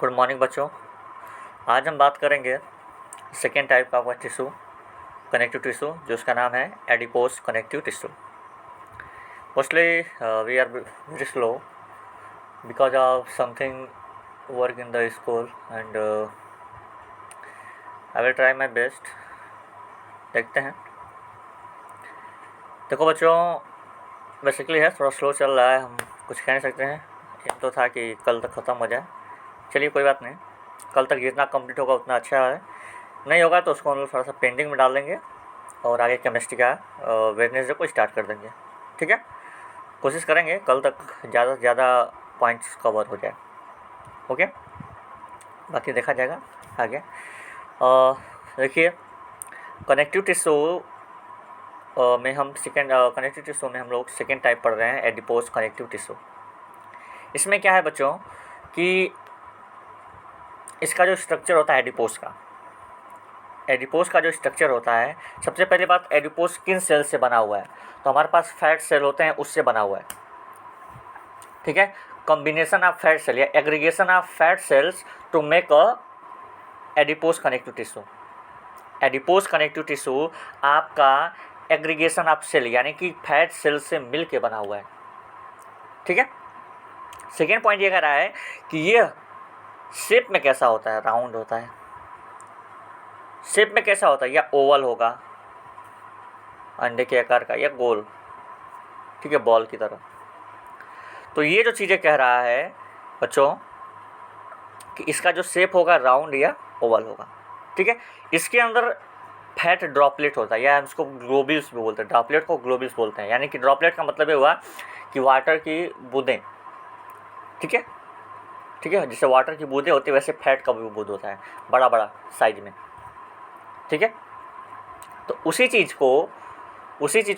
Good morning बच्चों। आज हम बात करेंगे सेकेंड टाइप का टिश्यू, कनेक्टिव टिश्यू, जो उसका नाम है adipose connective tissue. Mostly we are very slow because of something work in the school and I will try my best. देखते हैं। देखो बच्चों, बेसिकली है थोड़ा स्लो चल रहा है, हम कुछ कह नहीं सकते हैं। एम तो था कि कल तक ख़त्म हो जाए, चलिए कोई बात नहीं। कल तक जितना कंप्लीट होगा उतना अच्छा है, नहीं होगा तो उसको हम लोग थोड़ा सा पेंडिंग में डाल देंगे और आगे केमिस्ट्री का वेडनेसडे को स्टार्ट कर देंगे। ठीक है, कोशिश करेंगे कल तक ज़्यादा से ज़्यादा पॉइंट्स कवर हो जाए। ओके, बाकी देखा जाएगा आगे। देखिए, कनेक्टिव टिश्यू में हम कनेक्टिव टिश्यू में हम लोग सेकेंड टाइप पढ़ रहे हैं, एडिपोज कनेक्टिव टिश्यू। इसमें क्या है बच्चों कि इसका जो स्ट्रक्चर होता है एडिपोज का जो स्ट्रक्चर होता है, सबसे पहली बात, एडिपोज किन सेल से बना हुआ है? तो हमारे पास फैट सेल होते हैं, उससे बना हुआ है। ठीक है, कॉम्बिनेशन ऑफ फैट सेल या aggregation of fat cells to make a adipose connective tissue. Adipose connective tissue आपका एग्रीगेशन ऑफ सेल यानी कि फैट सेल से मिल के बना हुआ है। ठीक है, सेकेंड पॉइंट ये कह रहा है कि ये शेप में कैसा होता है? राउंड होता है। शेप में कैसा होता है? या ओवल होगा अंडे के आकार का, या गोल, ठीक है, बॉल की तरह। तो ये जो चीज़ें कह रहा है बच्चों कि इसका जो शेप होगा राउंड या ओवल होगा। ठीक है, इसके अंदर फैट ड्रॉपलेट होता है, या हम इसको ग्लोब्यूल्स भी बोलते हैं। ड्रॉपलेट को ग्लोब्यूल्स बोलते हैं, यानी कि ड्रॉपलेट का मतलब ये हुआ कि वाटर की बूंदें। ठीक है, ठीक है, जैसे वाटर की बूंदें होती है वैसे फैट का भी बूंद होता है, बड़ा बड़ा साइज में। ठीक है, तो उसी चीज़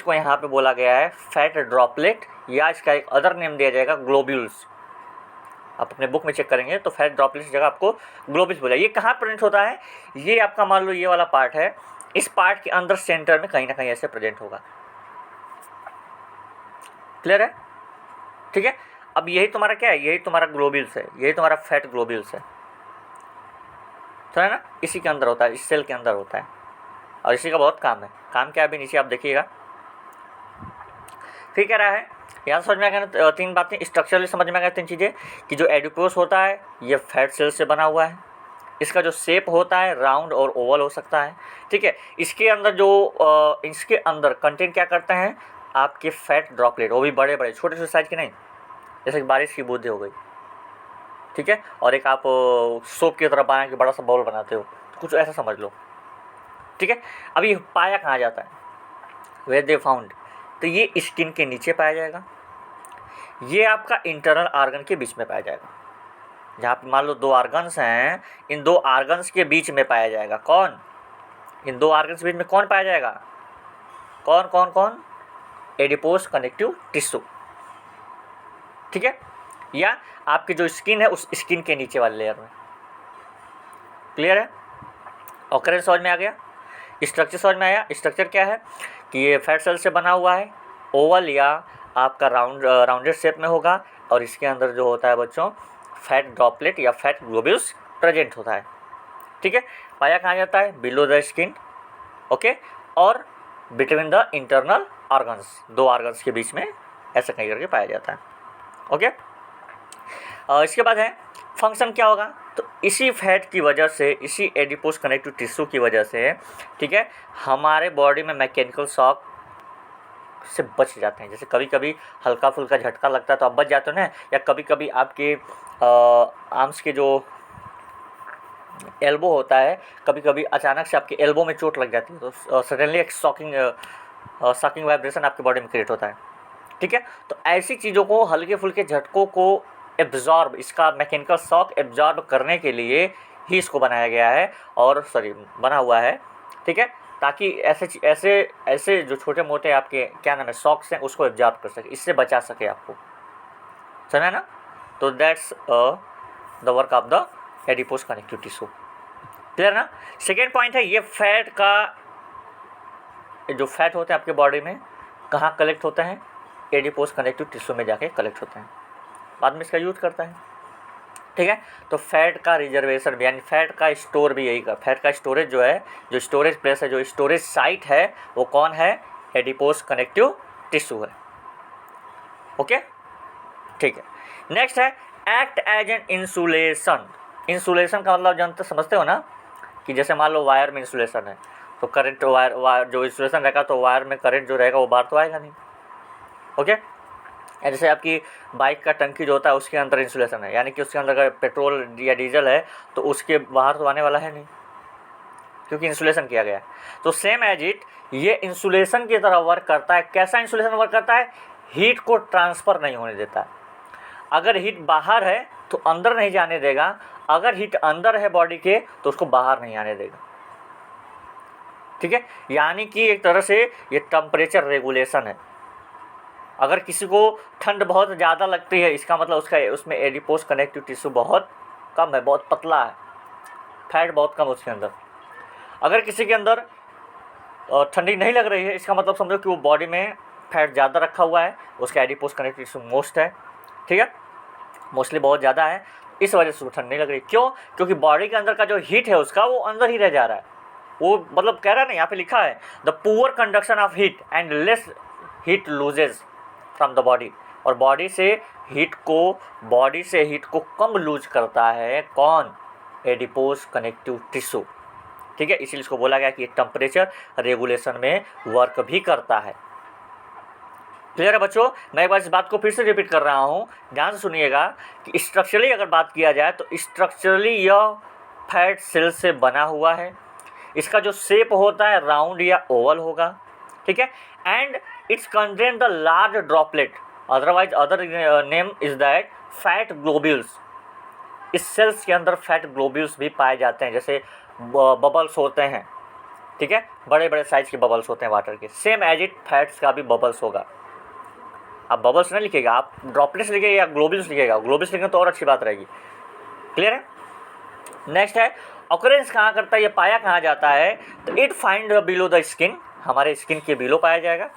को यहाँ पे बोला गया है फैट ड्रॉपलेट, या इसका एक अदर नेम दिया जाएगा ग्लोब्यूल्स। आप अपने बुक में चेक करेंगे तो फैट ड्रॉपलेट की जगह आपको ग्लोब्यूल्स बोला। ये कहाँ प्रेजेंट होता है? ये आपका मान लो ये वाला पार्ट है, इस पार्ट के अंदर सेंटर में कहीं ना कहीं ऐसे प्रेजेंट होगा। क्लियर है? ठीक है, अब यही तुम्हारा क्या है? यही तुम्हारा ग्लोब्यूल्स है, यही तुम्हारा फैट ग्लोब्यूल्स है। तो है ना, इसी के अंदर होता है, इस सेल के अंदर होता है, और इसी का बहुत काम है। काम क्या है अभी नीचे आप देखिएगा। फिर कह रहा है, यहाँ समझ में आ गया तीन बातें, स्ट्रक्चरली समझ में आ गया तीन चीज़ें, कि जो एडिपोज होता है ये फैट सेल से बना हुआ है, इसका जो शेप होता है राउंड और ओवल हो सकता है। ठीक है, इसके अंदर कंटेंट क्या करते हैं? आपके फैट ड्रॉपलेट, वो भी बड़े बड़े, छोटे छोटे साइज के नहीं, जैसे कि बारिश की बूंदें हो गई। ठीक है, और एक आप सोप की तरह बना के बड़ा सा बाउल बनाते हो, तो कुछ ऐसा समझ लो। ठीक है, अभी पाया कहाँ जाता है? वेयर दे फाउंड, तो ये स्किन के नीचे पाया जाएगा, ये आपका इंटरनल आर्गन के बीच में पाया जाएगा। जहाँ पे मान लो दो आर्गन्स हैं, इन दो आर्गन्स के बीच में पाया जाएगा। कौन? इन दो आर्गन्स के बीच में कौन पाया जाएगा? कौन कौन कौन? Adipose connective tissue. ठीक है, या आपकी जो स्किन है उस स्किन के नीचे वाले लेयर में। क्लियर है? ऑकरेंस समझ में आ गया? स्ट्रक्चर समझ में आया? स्ट्रक्चर क्या है कि ये फैट सेल से बना हुआ है, ओवल या आपका राउंडेड शेप में होगा, और इसके अंदर जो होता है बच्चों फैट ड्रॉपलेट या फैट ग्लोब्यूल्स प्रेजेंट होता है। ठीक है, पाया कहाँ जाता है? Below the skin. ओके, और बिटवीन द इंटरनल ऑर्गन्स, दो ऑर्गन्स के बीच में ऐसा कहीं करके पाया जाता है। ओके, इसके बाद है फंक्शन क्या होगा? तो इसी फैट की वजह से, इसी एडिपोज कनेक्टिव टिश्यू की वजह से, ठीक है, हमारे बॉडी में मैकेनिकल शॉक से बच जाते हैं। जैसे कभी कभी हल्का फुल्का झटका लगता है तो आप बच जाते हो ना, या कभी कभी आपके आर्म्स के जो एल्बो होता है, कभी कभी अचानक से आपके एल्बो में चोट लग जाती है, तो सडनली एक शॉकिंग वाइब्रेशन आपके बॉडी में क्रिएट होता है। ठीक है, तो ऐसी चीज़ों को, हल्के फुल्के झटकों को एब्जॉर्ब, इसका मैकेनिकल शॉक एब्जॉर्ब करने के लिए ही इसको बनाया गया है, और बना हुआ है। ठीक है, ताकि ऐसे जो छोटे मोटे आपके क्या नाम है शॉक्स हैं उसको एब्जॉर्ब कर सके, इससे बचा सके आपको। समझा ना? तो that's the work of the adipose connective tissue. Clear ना? सेकेंड पॉइंट है, ये फैट का, जो फैट होते हैं आपके बॉडी में कहाँ कलेक्ट होते हैं? एडिपोज कनेक्टिव टिश्यू में जाके कलेक्ट होते हैं, बाद में इसका यूज करता है। ठीक है। तो फैट का रिजर्वेशन यानी फैट का स्टोर भी यही का, फैट का स्टोरेज जो है, जो स्टोरेज प्लेस है, जो स्टोरेज साइट है, वो कौन है? एडिपोज कनेक्टिव टिश्यू है। ओके, ठीक है। नेक्स्ट है act as an insulation. Insulation का मतलब जानते समझते हो ना, कि जैसे मान लो वायर में इंसुलेशन है, तो करंट वायर जो इंसुलेशन रहेगा, तो वायर में करंट जो रहेगा वो बाहर तो आएगा नहीं। ओके, जैसे आपकी बाइक का टंकी जो होता है उसके अंदर इंसुलेशन है, यानी कि उसके अंदर अगर पेट्रोल या डीजल है तो उसके बाहर तो आने वाला है नहीं, क्योंकि इंसुलेशन किया गया है। तो सेम एज इट ये इंसुलेशन की तरह वर्क करता है। कैसा इंसुलेशन वर्क करता है? हीट को ट्रांसफ़र नहीं होने देता है। अगर हीट बाहर है तो अंदर नहीं जाने देगा, अगर हीट अंदर है बॉडी के तो उसको बाहर नहीं आने देगा। ठीक है, यानी कि एक तरह से ये टेम्परेचर रेगुलेशन है। अगर किसी को ठंड बहुत ज़्यादा लगती है, इसका मतलब उसका उसमें एडिपोज कनेक्टिव टिश्यू बहुत कम है, बहुत पतला है, फैट बहुत कम है उसके अंदर। अगर किसी के अंदर ठंडी नहीं लग रही है, इसका मतलब समझो कि वो बॉडी में फैट ज़्यादा रखा हुआ है, उसका एडिपोज कनेक्टिव टिश्यू मोस्ट है। ठीक है, मोस्टली बहुत ज़्यादा है, इस वजह से ठंड नहीं लग रही। क्यों? क्योंकि बॉडी के अंदर का जो हीट है उसका वो अंदर ही रह जा रहा है। वो मतलब कह रहा है ना, यहाँ पे लिखा है the poor conduction of heat and less heat loses from the body. और बॉडी से हीट को कम लूज करता है कौन? Adipose connective tissue. ठीक है, इसीलिए इसको बोला गया कि टेम्परेचर रेगुलेशन में वर्क भी करता है। क्लियर है बच्चों? मैं एक बार इस बात को फिर से रिपीट कर रहा हूँ, ध्यान से सुनिएगा कि स्ट्रक्चरली अगर बात किया जाए तो स्ट्रक्चरली यह फैट सेल से बना हुआ है। इसका जो शेप होता है राउंड या ओवल होगा। ठीक है, and it's contain the large droplet, otherwise other name is that fat globules. इस सेल्स के अंदर फैट ग्लोब्यूल्स भी पाए जाते हैं, जैसे बबल्स होते हैं। ठीक है, बड़े बड़े साइज के बबल्स होते हैं वाटर के। सेम एज इट फैट्स का भी बबल्स होगा। आप बबल्स नहीं लिखेगा, आप ड्रॉपलेट्स लिखेगा या ग्लोब्यूल्स लिखेगा। ग्लोब्यूल्स लिखेंगे तो और अच्छी बात रहेगी। क्लियर है? नेक्स्ट है ऑकरेंस कहाँ करता है, ये पाया कहाँ जाता है? तो it find below the skin, हमारे स्किन के बिलो पाया जाएगा,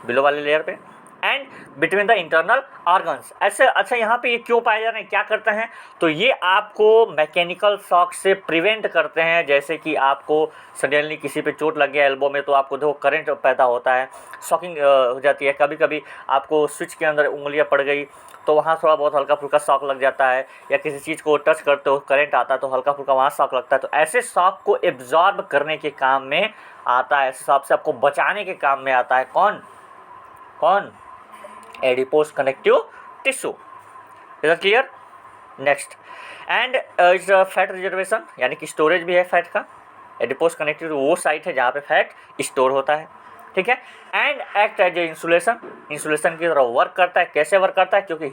बिलो वाले लेयर पे, and between the internal organs. ऐसे अच्छा, यहाँ पे ये क्यों पाए जा रहे हैं, क्या करते हैं? तो ये आपको मैकेनिकल शॉक से प्रिवेंट करते हैं। जैसे कि आपको सडनली किसी पे चोट लग गया एल्बो में, तो आपको देखो करंट पैदा होता है, शॉकिंग हो जाती है। कभी कभी आपको स्विच के अंदर उंगलियां पड़ गई तो वहाँ थोड़ा बहुत हल्का फुल्का शॉक लग जाता है, या किसी चीज़ को टच करते हो करंट आता है तो हल्का फुल्का वहाँ शॉक लगता है। तो ऐसे शॉक को एब्जॉर्ब करने के काम में आता है, ऐसे शॉक से आपको बचाने के काम में आता है कौन? Adipose connective tissue. Is it clear? Next, and is fat reservation, यानी कि स्टोरेज भी है फैट का। एडिपोज कनेक्टिव वो साइट है जहाँ पे फैट स्टोर होता है। ठीक है, and act as a insulation, insulation की तरह वर्क करता है। कैसे वर्क करता है? क्योंकि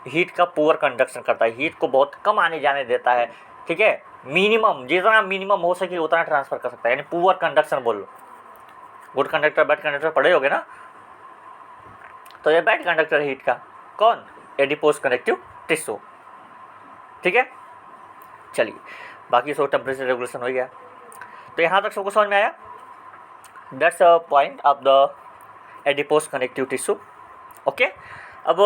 हीट का पुअर कंडक्शन करता है, हीट को बहुत कम आने जाने देता है। ठीक है, मिनिमम, जितना मिनिमम हो सके उतना ट्रांसफर कर सकता है, यानी पुअर कंडक्शन बोल लो। गुड कंडक्टर बैड कंडक्टर पढ़े होगे ना, तो ये बैड कंडक्टर हीट का कौन? Adipose connective tissue. ठीक है, चलिए बाकी सब टेम्परेचर रेगुलेशन हो गया, तो यहाँ तक सबको समझ में आया? That's a point of the adipose connective tissue. Okay, अब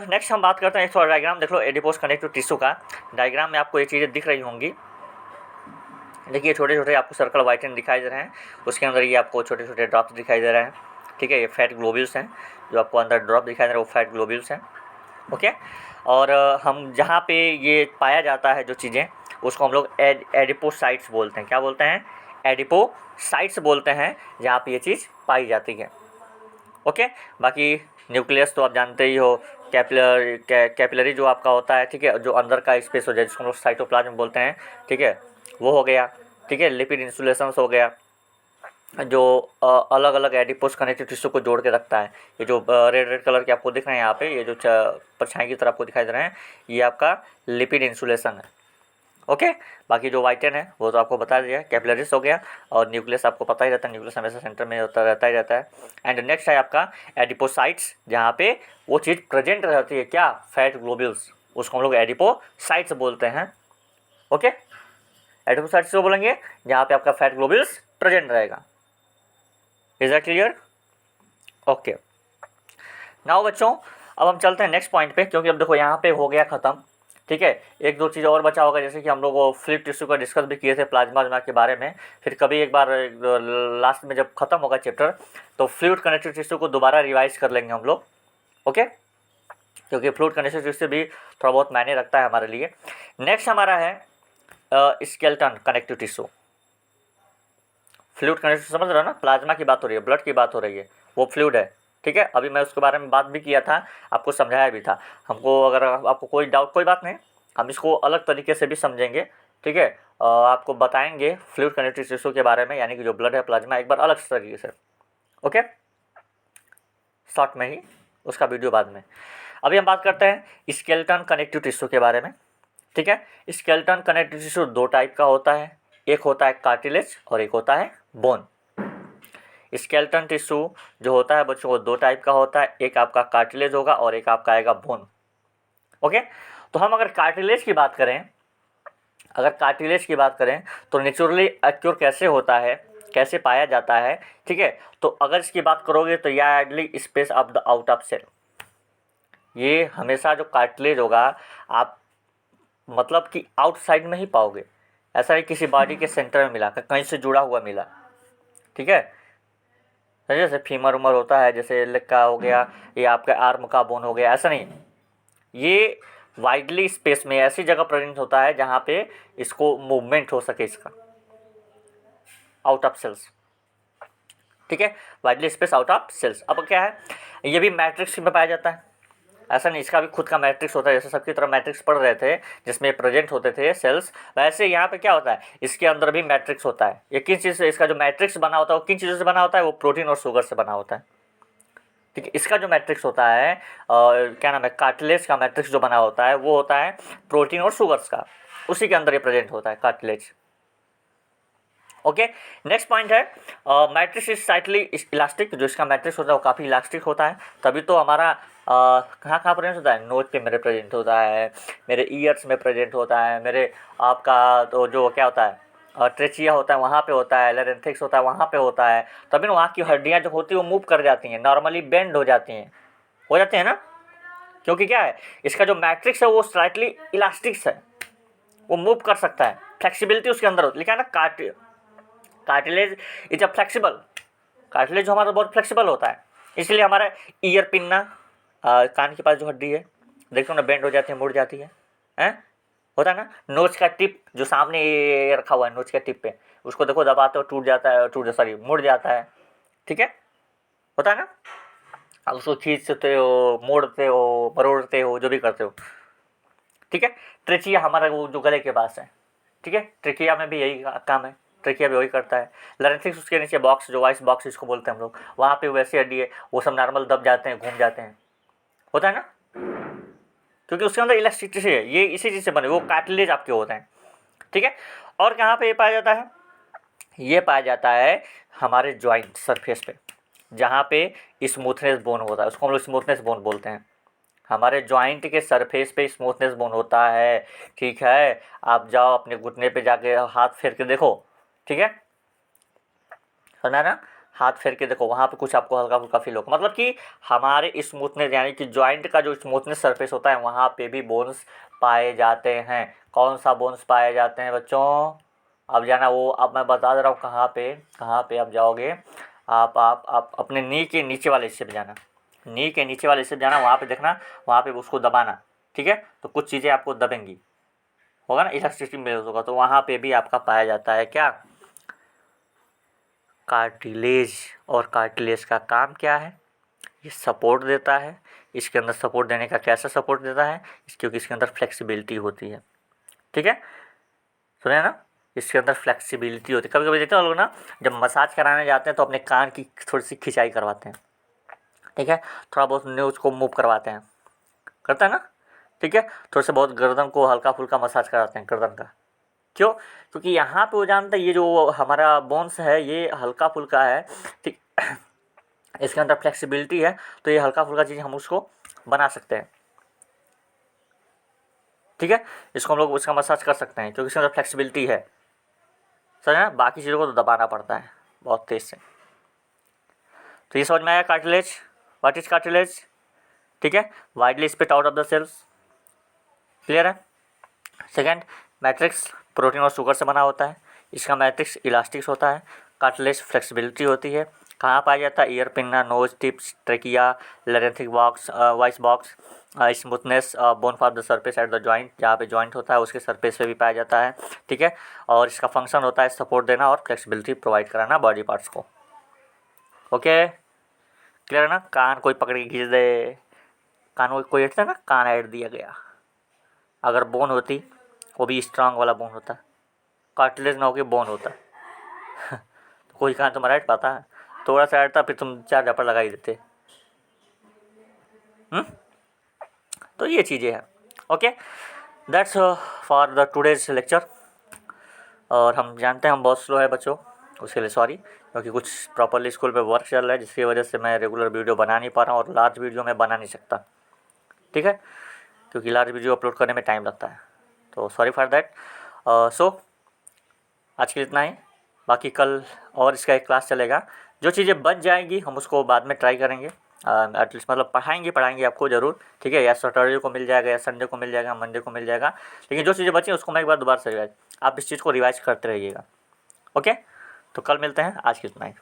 नेक्स्ट हम बात करते हैं, एक थोड़ा डायग्राम देख लो एडिपोज कनेक्टिव टिश्यू का। डायग्राम में आपको ये चीज़ें दिख रही होंगी। देखिए छोटे छोटे आपको सर्कल वाइटन दिखाई दे रहे हैं, उसके अंदर ये आपको छोटे छोटे ड्रॉप्स दिखाई दे रहे हैं। ठीक है, ये फैट ग्लोब्यूल्स हैं, जो आपको अंदर ड्रॉप दिखाई दे रहा है वो फैट ग्लोब्यूल्स हैं। ओके, और हम जहाँ पे ये पाया जाता है जो चीज़ें, उसको हम लोग एडिपोसाइट्स बोलते हैं। क्या बोलते हैं? एडिपोसाइट्स बोलते हैं, जहाँ पे ये चीज़ पाई जाती है। ओके, बाकी न्यूक्लियस तो आप जानते ही हो, कैपिलरी जो आपका होता है, ठीक है, जो अंदर का स्पेस हो जाए जिसको हम लोग साइटोप्लाज्म बोलते हैं। ठीक है, वो हो गया। ठीक है, लिपिड इंसुलेशन हो गया, जो अलग अलग एडिपोज कनेक्टिव टिश्यू को जोड़ के रखता है। ये जो रेड रेड कलर के आपको दिख रहे हैं यहाँ पे, ये जो परछाई की तरह आपको दिखाई दे रहे हैं, ये आपका लिपिड इंसुलेशन है। ओके, बाकी जो वाइटन है वो तो आपको बता दिया, कैपिलरीज हो गया, और न्यूक्लियस आपको पता ही रहता है, न्यूक्लियस हमेशा सेंटर में होता रहता ही रहता है। एंड नेक्स्ट है आपका एडिपोसाइट्स, जहाँ पे वो चीज़ प्रेजेंट रहती है, क्या? फैट ग्लोब्यूल्स, उसको हम लोग एडिपोसाइट्स बोलते हैं। ओके, एडिपोसाइट्स को बोलेंगे जहाँ पे आपका फैट ग्लोब्यूल्स प्रेजेंट रहेगा। Is that clear? Okay, now बच्चों अब हम चलते हैं नेक्स्ट पॉइंट पे, क्योंकि अब देखो यहाँ पे हो गया ख़त्म ठीक है। एक दो चीज़ और बचा होगा, जैसे कि हम लोग फ्लूइड टिश्यू का डिस्कस भी किए थे प्लाज्मा के बारे में। फिर कभी एक बार लास्ट में जब खत्म होगा चैप्टर तो फ्लूइड कनेक्टिव टिश्यू को दोबारा रिवाइज कर लेंगे हम लोग, ओके, क्योंकि फ्लूइड कनेक्टिव टिश्यू भी थोड़ा बहुत मायने रखता है हमारे लिए। नेक्स्ट हमारा है skeleton connective tissue. Fluid connective समझ रहे हो ना, प्लाज्मा की बात हो रही है, ब्लड की बात हो रही है, वो फ्लूइड है, ठीक है। अभी मैं उसके बारे में बात भी किया था, आपको समझाया भी था। हमको अगर आपको कोई डाउट, कोई बात नहीं, हम इसको अलग तरीके से भी समझेंगे, ठीक है। आपको बताएंगे फ्लूइड कनेक्टिव टिश्यू के बारे में, यानी कि जो ब्लड है, प्लाज्मा, एक बार अलग तरीके से, ओके, शॉर्ट में ही, उसका वीडियो बाद में। अभी हम बात करते हैं स्केलेटन कनेक्टिव टिश्यू के बारे में, ठीक है। स्केलेटन कनेक्टिव टिश्यू दो टाइप का होता है, एक होता है कार्टिलेज और एक होता है बोन। स्केलेटन टिश्यू जो होता है बच्चों वो दो टाइप का होता है, एक आपका कार्टिलेज होगा और एक आपका आएगा बोन, ओके। तो हम अगर कार्टिलेज की बात करें, तो नेचुरली एक्योर कैसे होता है, कैसे पाया जाता है, ठीक है। तो अगर इसकी बात करोगे तो या widely space of the out of cell, ये हमेशा जो कार्टिलेज होगा आप मतलब कि आउटसाइड में ही पाओगे, ऐसा नहीं किसी बॉडी के सेंटर में मिला, कहीं से जुड़ा हुआ मिला, ठीक है। जैसे फीमर उमर होता है, जैसे लेग का हो गया, ये आपका आर्म का बोन हो गया, ऐसा नहीं, ये वाइडली स्पेस में ऐसी जगह प्रेजेंट होता है जहाँ पे इसको मूवमेंट हो सके, इसका आउट ऑफ सेल्स, ठीक है। Widely space out of cells. अब क्या है, ये भी मैट्रिक्स में पाया जाता है, ऐसा नहीं, इसका भी खुद का मैट्रिक्स होता है, जैसे सबकी तरह मैट्रिक्स पढ़ रहे थे जिसमें प्रेजेंट होते थे सेल्स, वैसे यहाँ पे क्या होता है, इसके अंदर भी मैट्रिक्स होता है। ये किन चीज़ से, इसका जो मैट्रिक्स बना होता है वो किन चीज़ों से बना होता है, वो प्रोटीन और शुगर से बना होता है, ठीक है। इसका जो मैट्रिक्स होता है क्या नाम है, कार्टिलेज का मैट्रिक्स जो बना होता है वो होता है प्रोटीन और शुगर्स का, उसी के अंदर ये प्रेजेंट होता है कार्टिलेज, ओके। नेक्स्ट पॉइंट है मैट्रिक्स इज स्लाइटली इलास्टिक। जो इसका मैट्रिक्स होता है वो काफ़ी इलास्टिक होता है, तभी तो हमारा कहाँ कहाँ प्रेजेंट होता है, नोज पे मेरे प्रेजेंट होता है, मेरे ईयर्स में प्रेजेंट होता है, मेरे आपका तो जो क्या होता है ट्रेचिया होता है वहाँ पे होता है, लेरेंथिक्स होता है वहाँ पे होता है, तभी ना वहाँ की हड्डियाँ जो होती है वो मूव कर जाती हैं, नॉर्मली बेंड हो जाती हैं ना, क्योंकि क्या है, इसका जो मैट्रिक्स है वो स्लाइटली इलास्टिक है, वो मूव कर सकता है, फ्लेक्सिबिलिटी उसके अंदर होती है, लिखा है ना cartilage is a flexible, cartilage जो हमारा बहुत फ्लेक्सिबल होता है, इसलिए हमारा ईयर पिन्ना कान के पास जो हड्डी है देखते हो ना, बेंड हो जाती है, मुड़ जाती है, हैं, होता है ना। नोज का टिप जो सामने ये रखा हुआ है नोज के टिप पे, उसको देखो दबाते हो टूट जाता है, सॉरी मुड़ जाता है, ठीक है, होता है ना। आप उसको खींचते हो, मोड़ते हो, मरोड़ते हो, जो भी करते हो, ठीक है। ट्रेचिया हमारा वो जो गले के पास है, ठीक है, ट्रेकिया में भी यही काम है, ट्रेकिया भी वही करता है। लारेंथिक्स उसके नीचे बॉक्स, जो वॉइस बॉक्स इसको बोलते हैं हम लोग, वहाँ पे वैसी हड्डी है, वो सब नॉर्मल दब जाते हैं, घूम जाते हैं, होता है ना, क्योंकि उसके अंदर इलास्टिसिटी है, ये इसी चीज़ से बने, वो कार्टिलेज आपके होते हैं, ठीक है। और कहाँ पे ये पाया जाता है, ये पाया जाता है हमारे जॉइंट सरफेस पे, जहाँ पे स्मूथनेस बोन होता है, उसको हम लोग स्मूथनेस बोन बोलते हैं। हमारे जॉइंट के सरफेस पे स्मूथनेस बोन होता है, ठीक है। आप जाओ अपने घुटने पे जाके हाथ फेर के देखो, ठीक है, समझा ना, हाथ फेर के देखो, वहाँ पे कुछ आपको हल्का फुल्का फील होगा, मतलब कि हमारे स्मूथनेस यानी कि जॉइंट का जो स्मूथनेस सरफेस होता है वहाँ पे भी बोन्स पाए जाते हैं। कौन सा बोन्स पाए जाते हैं बच्चों, अब जाना वो, अब मैं बता दे रहा हूँ कहाँ पे आप जाओगे, आप अपने नी के नीचे वाले हिस्से पे जाना, नी के नीचे वाले हिस्से पे जाना, वहाँ पे देखना, वहाँ पे उसको दबाना, ठीक है, तो कुछ चीज़ें आपको दबेंगी, होगा ना, इलास्टिसिटी में होगा, तो वहाँ पे भी आपका पाया जाता है क्या, कार्टिलेज। और कार्टिलेज का काम क्या है, ये सपोर्ट देता है। इसके अंदर सपोर्ट देने का कैसा सपोर्ट देता है, क्योंकि इसके अंदर फ्लेक्सिबिलिटी होती है, ठीक है, सुने ना, इसके अंदर फ्लेक्सिबिलिटी होती है। कभी कभी देखते हैं लोग ना, जब मसाज कराने जाते हैं तो अपने कान की थोड़ी सी खिंचाई करवाते हैं, ठीक है, थोड़ा बहुत न्यूज को मूव करवाते हैं, करता है ना, ठीक है, थोड़ा सा बहुत गर्दन को हल्का फुल्का मसाज कराते हैं गर्दन का, क्यों, क्योंकि यहाँ पे वो जानते हैं ये जो हमारा बोन्स है ये हल्का फुल्का है, ठीक, इसके अंदर फ्लेक्सिबिलिटी है, तो ये हल्का फुल्का चीज़ हम उसको बना सकते हैं, ठीक है, इसको हम लोग उसका मसाज कर सकते हैं क्योंकि इसके अंदर फ्लेक्सिबिलिटी है, समझ, बाकी चीज़ों को तो दबाना पड़ता है बहुत तेज़ से। तो ये समझ में आया कार्टिलेज, व्हाट इज कार्टिलेज, ठीक है, widely spread out of the cells, clear है। सेकेंड, मैट्रिक्स प्रोटीन और शुगर से बना होता है। इसका मैट्रिक्स इलास्टिक होता है। कार्टिलेज फ्लेक्सिबिलिटी होती है। कहाँ पाया जाता है? Ear, pinna, nose tips, trachea, laryngeal box, voice box. Smoothness bone for the surface at the joint, जहाँ पे जॉइंट होता है उसके सरफेस पे भी पाया जाता है। ठीक है, और इसका फंक्शन होता है सपोर्ट देना और फ्लेक्सिबिलिटी प्रोवाइड कराना बॉडी पार्ट्स को। ओके, क्लियर है ना? कान कोई पकड़ के खींच दे, कान कोई ऐसा ना, कान ऐड दिया गया, अगर बोन होती वो भी स्ट्रांग वाला बोन होता है, कार्टिलेज ना होके बोन होता है तो कोई कान तुम्हारा ऐड पाता है? थोड़ा सा ऐड था, फिर तुम 4 झापड़ लगा ही देते। तो ये चीज़ें हैं। Okay, that's for the today's lecture. और हम जानते हैं हम बहुत स्लो है बच्चों, उसके लिए सॉरी, क्योंकि कुछ प्रॉपरली स्कूल पे वर्क चल रहा है, जिसकी वजह से मैं रेगुलर वीडियो बना नहीं पा रहा हूँ और लार्ज वीडियो मैं बना नहीं सकता। ठीक है, क्योंकि लार्ज वीडियो अपलोड करने में टाइम लगता है, तो सॉरी फॉर दैट। सो आज के लिए इतना ही, बाकी कल और इसका एक क्लास चलेगा। जो चीज़ें बच जाएंगी हम उसको बाद में ट्राई करेंगे, एटलीस्ट मतलब पढ़ाएंगे आपको ज़रूर। ठीक है, या सैटरडे को मिल जाएगा, या संडे को मिल जाएगा, मंडे को मिल जाएगा, लेकिन जो चीज़ें बची उसको मैं एक बार दोबारा से रिवाइज, आप इस चीज़ को रिवाइज करते रहिएगा। ओके, तो कल मिलते हैं, आज की इतना ही।